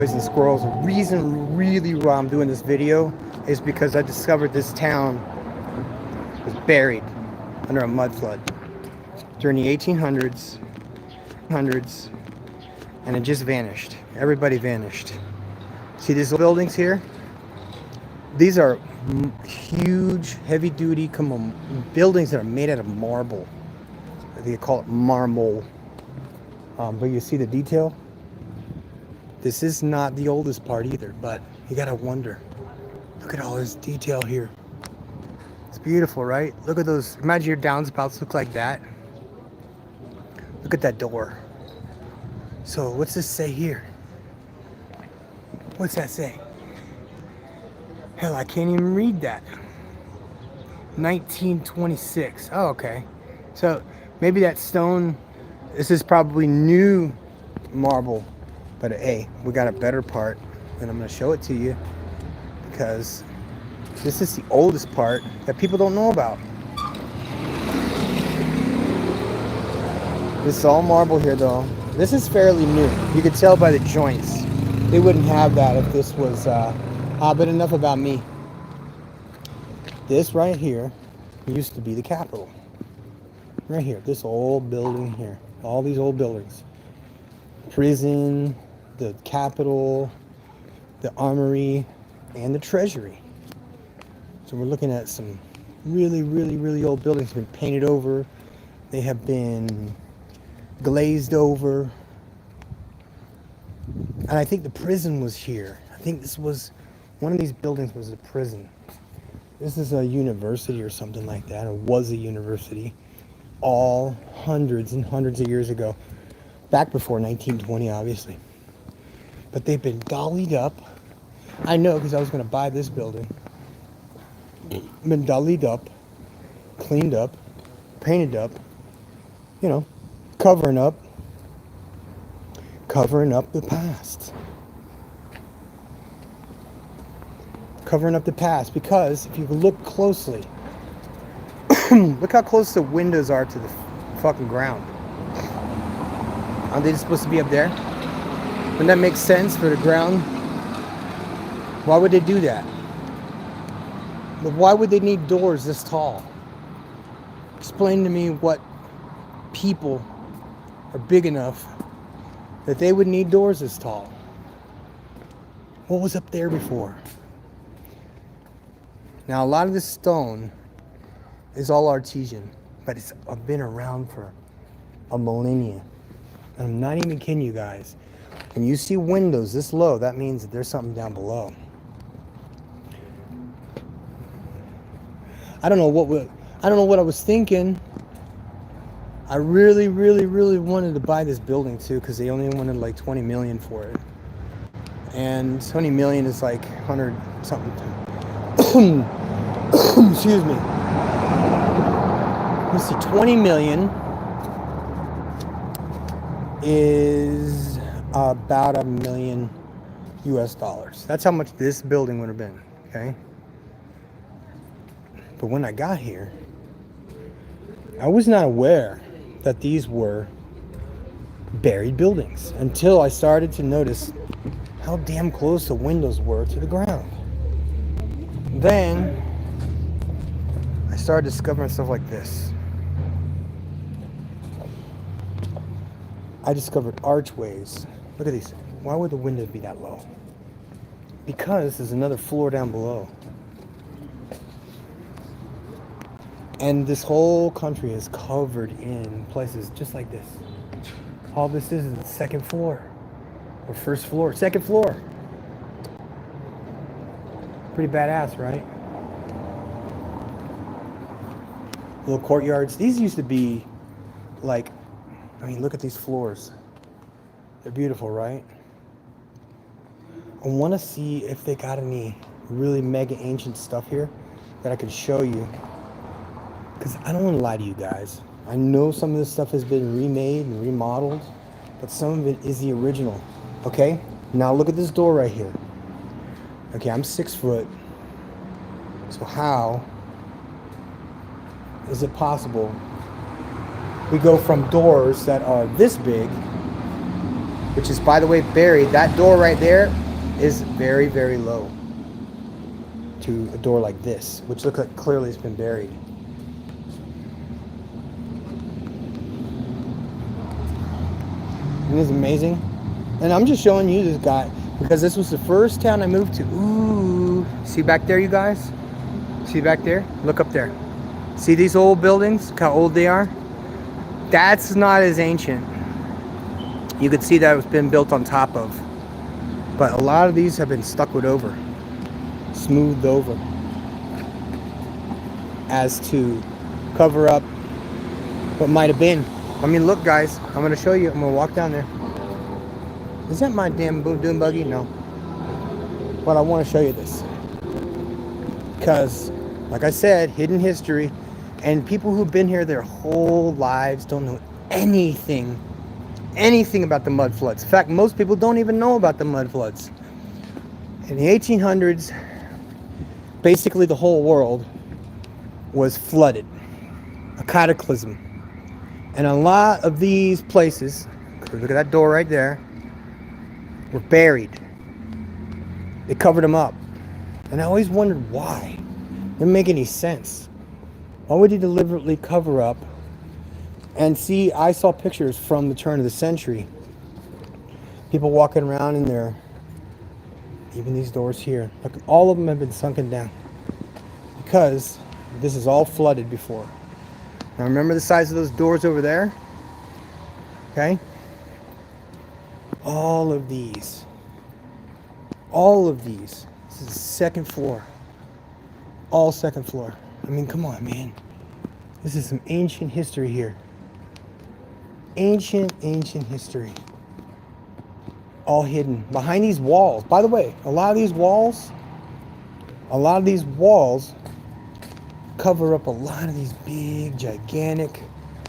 And squirrels. The reason really why I'm doing this video is because I discovered this town was buried under a mud flood during the 1800s, and it just vanished. Everybody vanished. See these buildings here? These are huge, heavy-duty buildings that are made out of marble. They call it marble. But you see the detail? This is not the oldest part either, but you gotta wonder. Look at all this detail here. It's beautiful, right? Look at those. Imagine your downspouts look like that. Look at that door. So what's this say here? What's that say? Hell, I can't even read that. 1926. Oh, okay. So maybe that stone, this is probably new marble. But hey, we got a better part, and I'm going to show it to you because this is the oldest part that people don't know about. This is all marble here, though. This is fairly new. You could tell by the joints. They wouldn't have that if this was... but enough about me. This right here used to be the Capitol. Right here, this old building here. All these old buildings. Prison, the Capitol, the Armory, and the Treasury. So we're looking at some really, really, really old buildings have been painted over. They have been glazed over. And I think the prison was here. I think this was, one of these buildings was a prison. This is a university or something like that, or was a university. All hundreds and hundreds of years ago. Back before 1920, obviously. But they've been dollied up. I know, because I was going to buy this building. Been dollied up, cleaned up, painted up, you know, covering up the past. Covering up the past, because if you look closely, look how close the windows are to the fucking ground. Aren't they supposed to be up there? Wouldn't that make sense for the ground? Why would they do that? But why would they need doors this tall? Explain to me what people are big enough that they would need doors this tall. What was up there before? Now, a lot of this stone is all artesian, but it's been around for a millennia. And I'm not even kidding you guys. When you see windows this low, that means that there's something down below. I don't know what I was thinking. I really, really, really wanted to buy this building too, because they only wanted like 20 million for it. And 20 million is like 100 something. Excuse me. Let's see, 20 million is about $1 million US. That's how much this building would have been, okay? But when I got here, I was not aware that these were buried buildings until I started to notice how damn close the windows were to the ground. Then I started discovering stuff like this. I discovered archways. Look at these. Why would the windows be that low? Because there's another floor down below. And this whole country is covered in places just like this. All this is the second floor. Or first floor. Second floor. Pretty badass, right? Little courtyards. These used to be like, I mean, look at these floors. They're beautiful, right? I want to see if they got any really mega ancient stuff here that I could show you. Because I don't want to lie to you guys. I know some of this stuff has been remade and remodeled, but some of it is the original. Okay? Now look at this door right here. Okay, I'm 6 foot. So how is it possible we go from doors that are this big which is, by the way, buried. That door right there is very, very low to a door like this, which looks like clearly it's been buried. Isn't this amazing? And I'm just showing you this guy because this was the first town I moved to. Ooh, see back there, you guys? See back there? Look up there. See these old buildings? Look how old they are? That's not as ancient. You could see that it's been built on top of. But a lot of these have been stuccoed over, smoothed over, as to cover up what might have been. I mean, look, guys, I'm going to show you. I'm going to walk down there. Is that my damn dune buggy? No. But I want to show you this. Because, like I said, hidden history. And people who've been here their whole lives don't know anything about the mud floods. In fact, most people don't even know about the mud floods. In the 1800s, basically the whole world was flooded. A cataclysm. And a lot of these places, look at that door right there, were buried. They covered them up. And I always wondered why. It didn't make any sense. Why would you deliberately cover up? And see, I saw pictures from the turn of the century. People walking around in there. Even these doors here. Look, all of them have been sunken down. Because this is all flooded before. Now remember the size of those doors over there? Okay? All of these. This is the second floor. All second floor. I mean, come on, man. This is some ancient history here. Ancient history. All hidden behind these walls. By the way, a lot of these walls cover up a lot of these big, gigantic,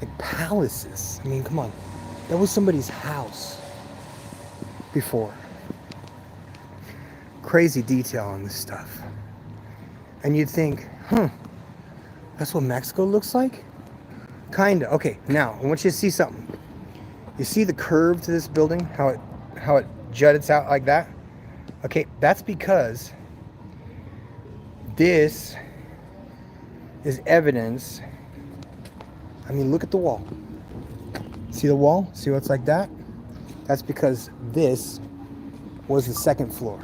like palaces. I mean, come on. That was somebody's house before. Crazy detail on this stuff. And you'd think, that's what Mexico looks like? Kinda. Okay, now I want you to see something. You see the curve to this building? How it juts out like that? Okay, that's because this is evidence. I mean, look at the wall. See the wall? See what's like that? That's because this was the second floor.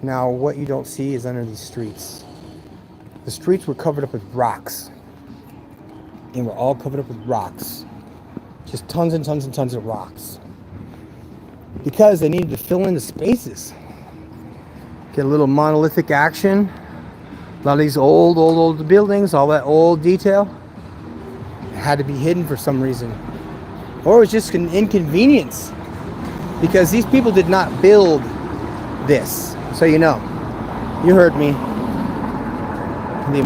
Now, what you don't see is under these streets. The streets were covered up with rocks. They were all covered up with rocks. Just tons and tons and tons of rocks. Because they needed to fill in the spaces. Get a little monolithic action. A lot of these old buildings, all that old detail, had to be hidden for some reason. Or it was just an inconvenience. Because these people did not build this. So you know. You heard me. The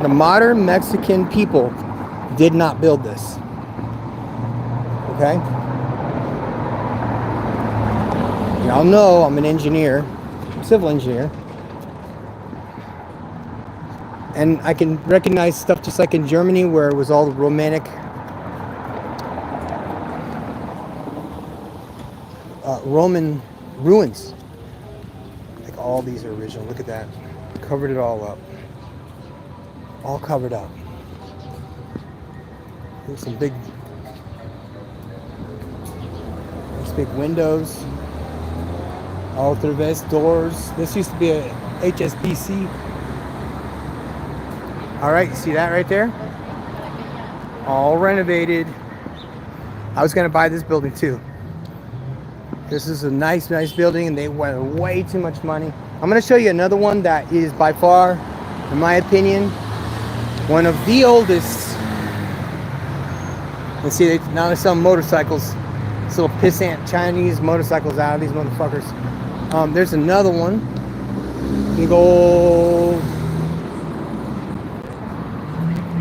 modern Mexican people did not build this. Okay? Y'all know I'm an engineer, civil engineer. And I can recognize stuff just like in Germany where it was all the Romantic Roman ruins. Like all these are original. Look at that. Covered it all up. All covered up. There's some big windows. All through this doors. This used to be a HSBC. All right, you see that right there? All renovated. I was gonna buy this building too. This is a nice building, and they went way too much money. I'm gonna show you another one that is by far, in my opinion, one of the oldest. Let's see, now they're selling motorcycles. This little pissant Chinese motorcycles out of these motherfuckers. There's another one. Big old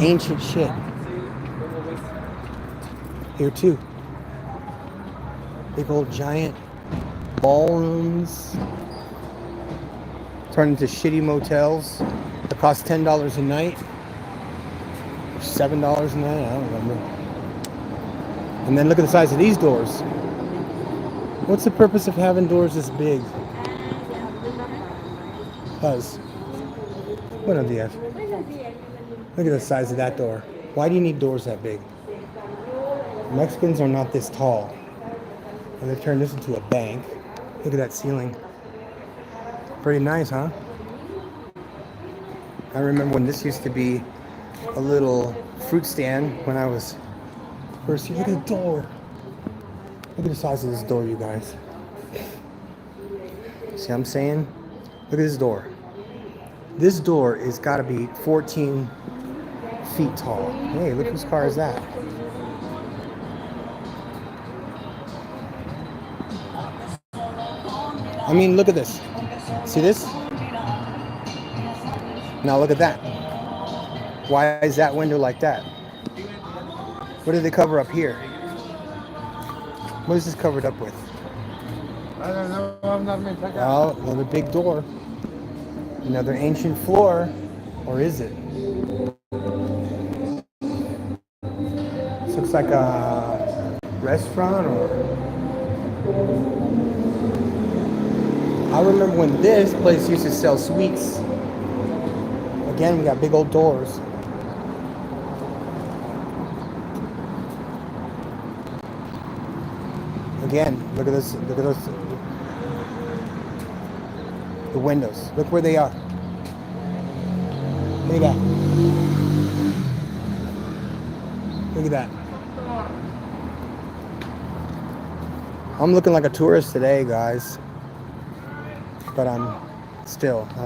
ancient shit. Here too. Big old giant ballrooms. Turned into shitty motels that cost $10 a night. $7 in that, I don't remember. And then look at the size of these doors. What's the purpose of having doors this big? Because, buenos días. Look at the size of that door. Why do you need doors that big? Mexicans are not this tall. And they turned this into a bank. Look at that ceiling. Pretty nice, huh? I remember when this used to be a little fruit stand when I was first here. Look at the door. Look at the size of this door, you guys. See what I'm saying? Look at this door. This door is got to be 14 feet tall. Hey, look whose car is that? I mean, look at this. See this? Now look at that. Why is that window like that? What did they cover up here? What is this covered up with? I don't know. I'm not meant to. Well, another big door. Another ancient floor. Or is it? This looks like a restaurant or... I remember when this place used to sell sweets. Again, we got big old doors. Again, look at this. Look at those. The windows. Look where they are. Look at that. Look at that. I'm looking like a tourist today, guys. But I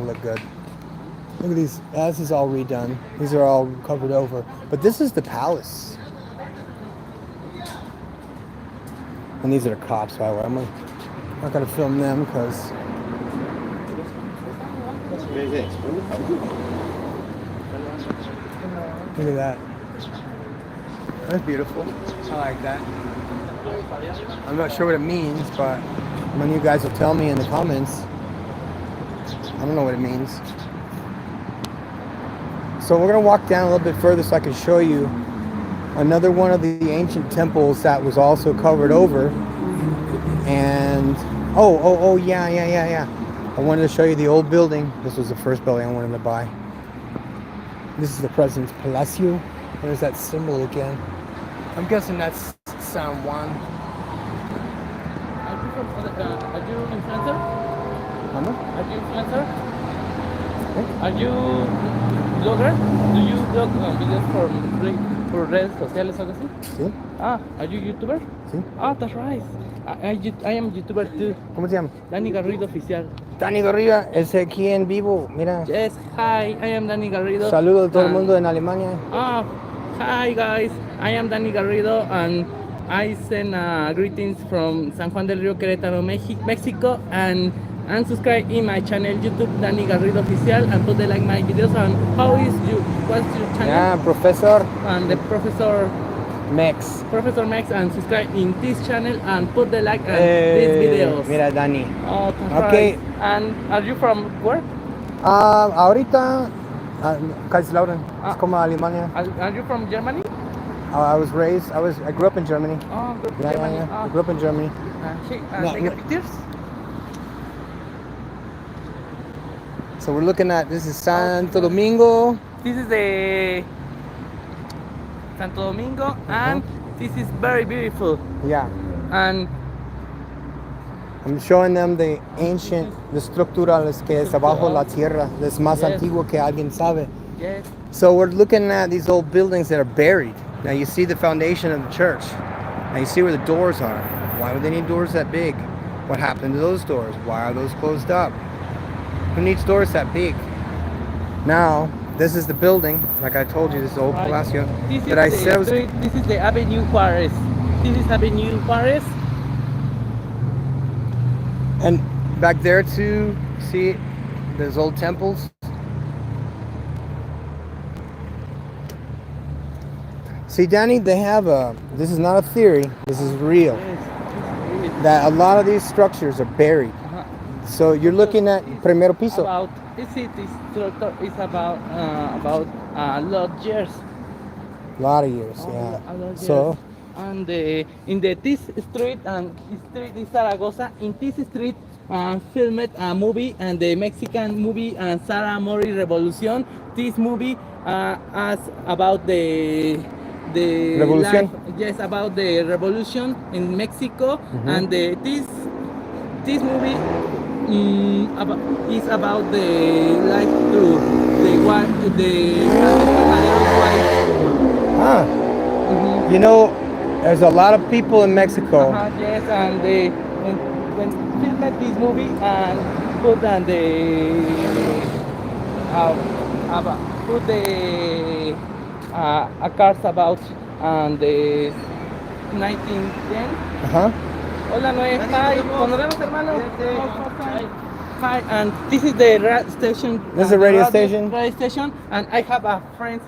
look good. Look at these. This is all redone. These are all covered over. But this is the palace. And these are the cops, by the way. I'm not going to film them because... Look at that. That's beautiful. I like that. I'm not sure what it means, but one of you guys will tell me in the comments. I don't know what it means. So we're going to walk down a little bit further so I can show you another one of the ancient temples that was also covered over. And yeah. I wanted to show you the old building. This was the first building I wanted to buy. This is the President's Palacio. There's that symbol again. I'm guessing that's San Juan. Are you influencer? ¿Mano? Are you influencer? Are you blogger? Do you blog videos for redes sociales o algo así? Sí. Are you YouTuber? Sí. That's right. I am YouTuber too. ¿Cómo se llama? Dani Garrido Oficial. Dani Garrido, es aquí en vivo, mira. Yes, hi, I am Dani Garrido. Saludos a todo el mundo en Alemania. Hi guys, I am Dani Garrido and I send greetings from San Juan del Río, Querétaro, Mexico, and subscribe in my channel YouTube Dani Garrido Oficial and put the like my videos. And what's your channel? Yeah, Professor. And the Professor Mex. Professor Max, and subscribe in this channel and put the like on these videos. Mira, Dani. Okay. Right. And are you from where? Ahorita, Kaiserslautern. Es como Alemania. Are you from Germany? I grew up in Germany. Oh, grew up in Germany. Germany. I grew up in Germany. Take pictures? So we're looking at, this is Santo Domingo. This is the Santo Domingo, and this is very beautiful. Yeah. And I'm showing them the ancient, the estructurales que es abajo la tierra, es más antiguo que alguien sabe. Yes. So we're looking at these old buildings that are buried. Now you see the foundation of the church. Now you see where the doors are. Why would they need doors that big? What happened to those doors? Why are those closed up? Who needs doors that big? Now, this is the building, like I told you, this old Palacio. This is the Avenue Juarez. This is Avenue Juarez. And back there too, see those old temples? See, Danny, they have this is not a theory, this is real, that a lot of these structures are buried. So you're looking at primero piso. This structure is about a lot of years. A lot of years, Oh, yeah. a lot, So, yes. And in the this street and street in Zaragoza, in this street, filmed a movie and the Mexican movie Sarah Mori Revolution. This movie as about the life, Revolution. yes, about the revolution in Mexico, and this movie about, is about the life through the one the Francisco Madero's wife. Ah, you know, there's a lot of people in Mexico. Yes, and when filmed this movie and put on put the cards about and the 1910. Uh-huh. Hola Noé, hi, pues nos vemos hermano. Hi, and this is the station. This is a the radio station? Radio station, and I have a friends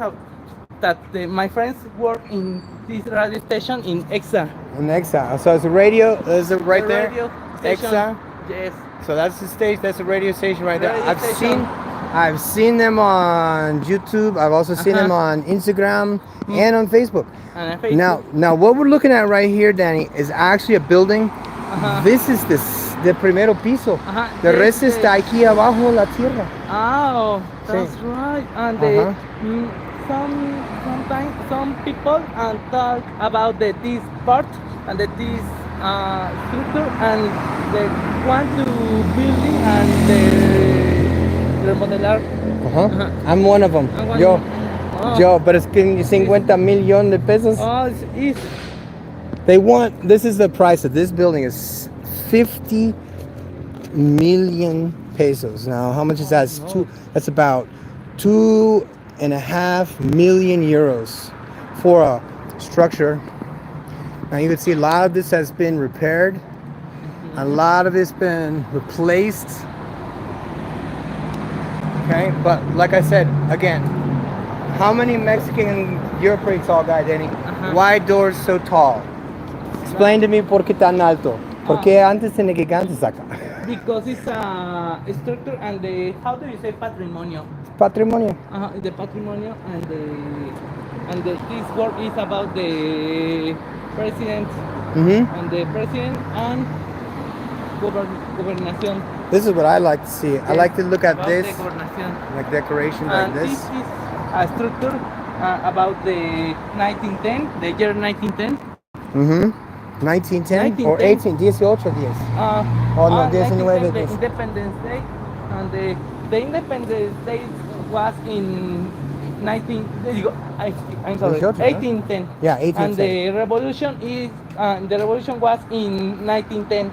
my friends work in this radio station in Exa. In Exa. So it's a radio, is it right The there? radio station. Exa. Yes. So that's the station, that's a radio station right there. Radio station. I've seen them on YouTube. I've also seen them on Instagram and on Facebook. And on Facebook. Now what we're looking at right here, Danny, is actually a building. This is the primero piso. The Yes, rest yes. está aquí abajo la tierra. Oh, that's Sí. right. And sometimes some people talk about this part and this structure and they want to building and remodelar. I'm one of them. I'm one- Yo, Oh. yo, pero es que 50 millones de pesos. Oh, it's They want, this is the price of this building is 50 million pesos. Now, how much is that? That's about 2.5 million euros for a structure. Now you can see a lot of this has been repaired. A lot of it's been replaced. Okay, but like I said, again, how many Mexican, you're a pretty tall guy, Danny. Why doors so tall? Explain to me por qué tan alto. ¿Por qué antes tiene gigantes acá? because it's a structure and how do you say patrimonio? Patrimonio. The patrimonio and this work is about the president and the president and gobernación. This is what I like to see. I like to look at About this, the gobernación. like decorations like And this. this is a structure about the 1910, the year 1910. 1910 or 1910. 18, 10. Oh, no, 19, 1910, the 10. Independence Day, and the Independence Day was in 19. I'm sorry, 18, 1810. Yeah, 1810. And the revolution was in 1910.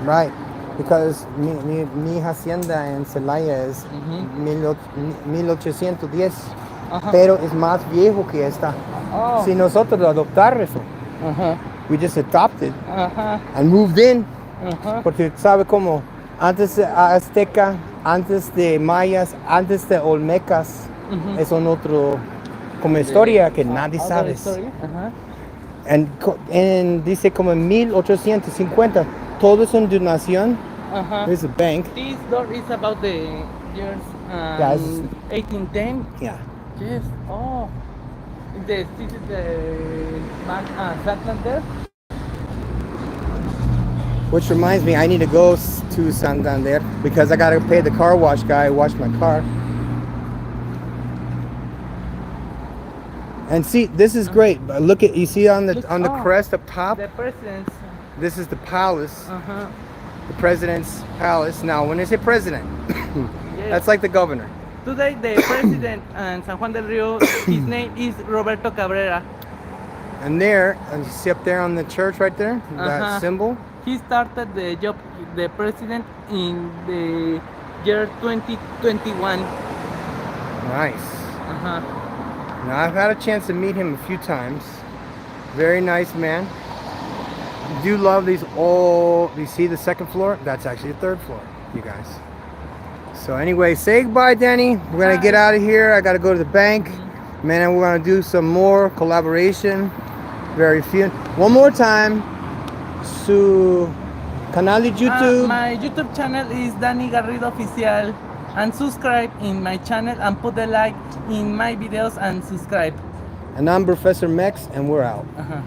Right, because mi hacienda en Celaya es 1810, pero es más viejo que esta. Oh. Si nosotros adoptar eso, we just adopted and moved in, porque sabe como antes de Azteca, antes de Mayas, antes de Olmecas, es un otro como historia que nadie sabe. And dice como en 1850, todo es una donación. There's a bank. This door is about the years Yeah, this is- 1810. Yeah. Yes. Oh. This is the bank Santander. Which reminds me, I need to go to Santander because I gotta pay the car wash guy who washed my car. And see, this is great. But look at, you see on the crest up top. The president's. This is the palace, the president's palace. Now, when they say president, that's like the governor. Today, the president and San Juan del Rio, his name is Roberto Cabrera. And there, and you see up there on the church right there, that symbol. He started the job, the president, in the year 2021. Nice. Now I've had a chance to meet him a few times. Very nice man. Do love these old. You see the second floor? That's actually the third floor, you guys. So anyway, say goodbye, Danny. We're gonna get out of here. I gotta go to the bank. Man, we're gonna do some more collaboration. Very few. One more time. Su canal de YouTube. My YouTube channel is Dani Garrido Oficial. And subscribe in my channel and put a like in my videos and subscribe. And I'm Professor Mex, and we're out. Ajá.